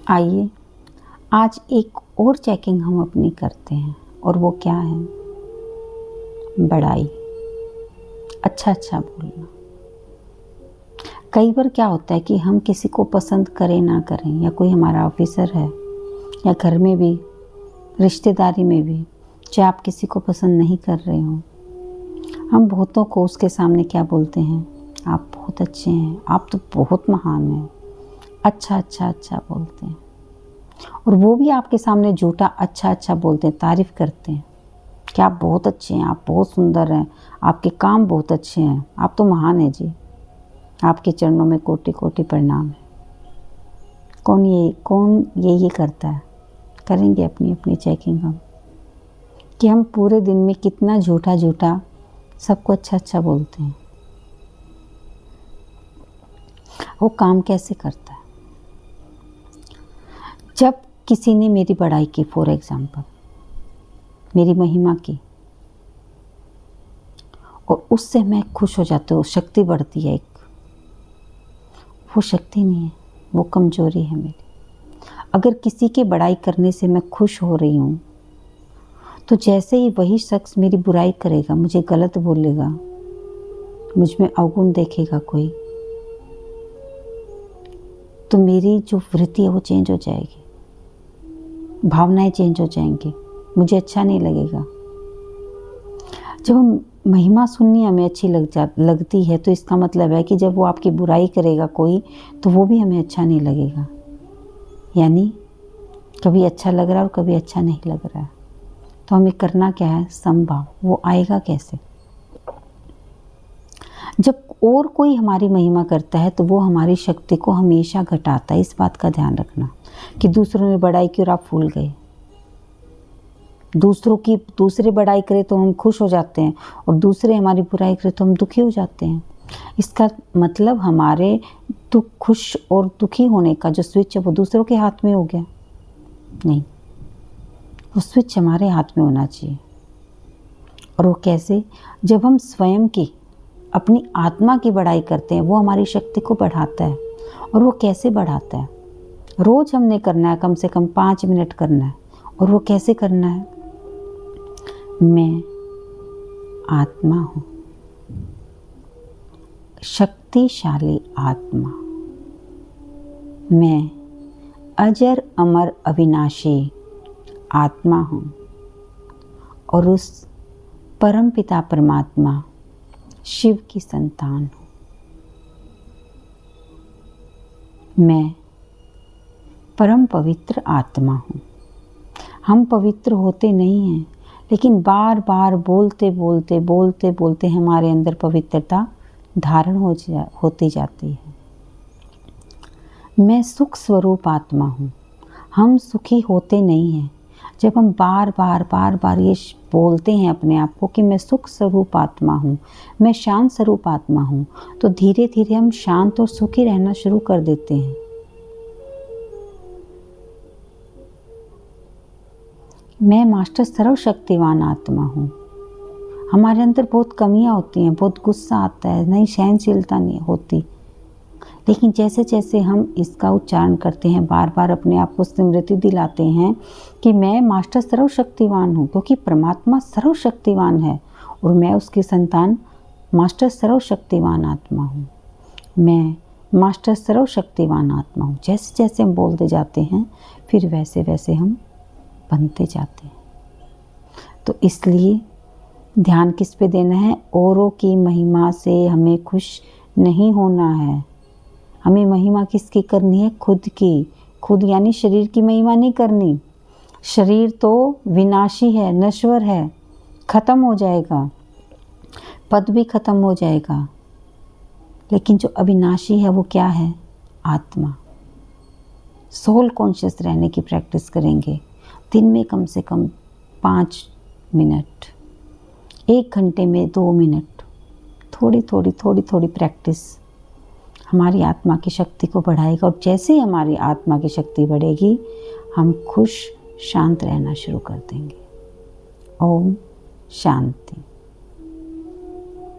आइए आज एक और चेकिंग हम अपनी करते हैं, और वो क्या है? बड़ाई, अच्छा बोलना। कई बार क्या होता है कि हम किसी को पसंद करें ना करें, या कोई हमारा ऑफिसर है या घर में भी, रिश्तेदारी में भी, चाहे आप किसी को पसंद नहीं कर रहे हो, हम बहुतों को उसके सामने क्या बोलते हैं? आप बहुत अच्छे हैं, आप तो बहुत महान हैं, अच्छा बोलते हैं। और वो भी आपके सामने झूठा अच्छा बोलते हैं, तारीफ़ करते हैं कि आप बहुत अच्छे हैं, आप बहुत सुंदर हैं, आपके काम बहुत अच्छे हैं, आप तो महान हैं जी, आपके चरणों में कोटि कोटि प्रणाम है। कौन ये करता है? करेंगे अपनी अपनी चेकिंग हम, कि हम पूरे दिन में कितना झूठा सबको अच्छा बोलते हैं। वो काम कैसे करता है? जब किसी ने मेरी बड़ाई की, फॉर एग्जाम्पल मेरी महिमा की, और उससे मैं खुश हो जाती हूँ, शक्ति बढ़ती है। एक वो शक्ति नहीं है, वो कमजोरी है मेरी। अगर किसी के बड़ाई करने से मैं खुश हो रही हूँ, तो जैसे ही वही शख्स मेरी बुराई करेगा, मुझे गलत बोलेगा, मुझ में अवगुण देखेगा कोई, तो मेरी जो वृत्ति है वो चेंज हो जाएगी, भावनाएं चेंज हो जाएंगी, मुझे अच्छा नहीं लगेगा। जब हम महिमा सुननी हमें अच्छी लगती है, तो इसका मतलब है कि जब वो आपकी बुराई करेगा कोई, तो वो भी हमें अच्छा नहीं लगेगा। यानी कभी अच्छा लग रहा है और कभी अच्छा नहीं लग रहा है। तो हमें करना क्या है? समभाव। वो आएगा कैसे? जब और कोई हमारी महिमा करता है, तो वो हमारी शक्ति को हमेशा घटाता है। इस बात का ध्यान रखना कि दूसरों ने बड़ाई की और आप फूल गए। दूसरे बड़ाई करे तो हम खुश हो जाते हैं, और दूसरे हमारी बुराई करे तो हम दुखी हो जाते हैं। इसका मतलब हमारे खुश और दुखी होने का जो स्विच है वो दूसरों के हाथ में हो गया? नहीं, वो स्विच हमारे हाथ में होना चाहिए। और वो कैसे? जब हम स्वयं की, अपनी आत्मा की बड़ाई करते हैं, वो हमारी शक्ति को बढ़ाता है। और वो कैसे बढ़ाता है? रोज हमने करना है, कम से कम 5 मिनट करना है। और वो कैसे करना है? मैं आत्मा हूँ, शक्तिशाली आत्मा। मैं अजर अमर अविनाशी आत्मा हूँ, और उस परमपिता परमात्मा शिव की संतान हूँ। मैं परम पवित्र आत्मा हूँ। हम पवित्र होते नहीं हैं, लेकिन बार बार बोलते हमारे अंदर पवित्रता धारण होती जाती है। मैं सुख स्वरूप आत्मा हूँ। हम सुखी होते नहीं हैं। जब हम बार बार ये बोलते हैं अपने आप को कि मैं सुख स्वरूप आत्मा हूँ, मैं शांत स्वरूप आत्मा हूँ, तो धीरे धीरे हम शांत और सुखी रहना शुरू कर देते हैं। मैं मास्टर सर्वशक्तिवान आत्मा हूँ। हमारे अंदर बहुत कमियाँ होती हैं, बहुत गुस्सा आता है, नहीं सहनशीलता नहीं होती, लेकिन जैसे जैसे हम इसका उच्चारण करते हैं, बार बार अपने आप को स्मृति दिलाते हैं कि मैं मास्टर सर्वशक्तिवान हूँ, क्योंकि परमात्मा सर्वशक्तिवान है और मैं उसकी संतान मास्टर सर्वशक्तिवान आत्मा हूँ। मैं मास्टर सर्वशक्तिवान आत्मा हूँ। जैसे जैसे हम बोलते जाते हैं, फिर वैसे वैसे हम बनते जाते हैं। तो इसलिए ध्यान किस पे देना है? औरों की महिमा से हमें खुश नहीं होना है। हमें महिमा किसकी करनी है? खुद की। खुद यानी शरीर की महिमा नहीं करनी। शरीर तो विनाशी है, नश्वर है, खत्म हो जाएगा, पद भी खत्म हो जाएगा, लेकिन जो अविनाशी है वो क्या है? आत्मा। सोल कॉन्शियस रहने की प्रैक्टिस करेंगे। दिन में कम से कम 5 मिनट, 1 घंटे में 2 मिनट, थोड़ी प्रैक्टिस हमारी आत्मा की शक्ति को बढ़ाएगा। और जैसे ही हमारी आत्मा की शक्ति बढ़ेगी, हम खुश शांत रहना शुरू कर देंगे। ओम शांति।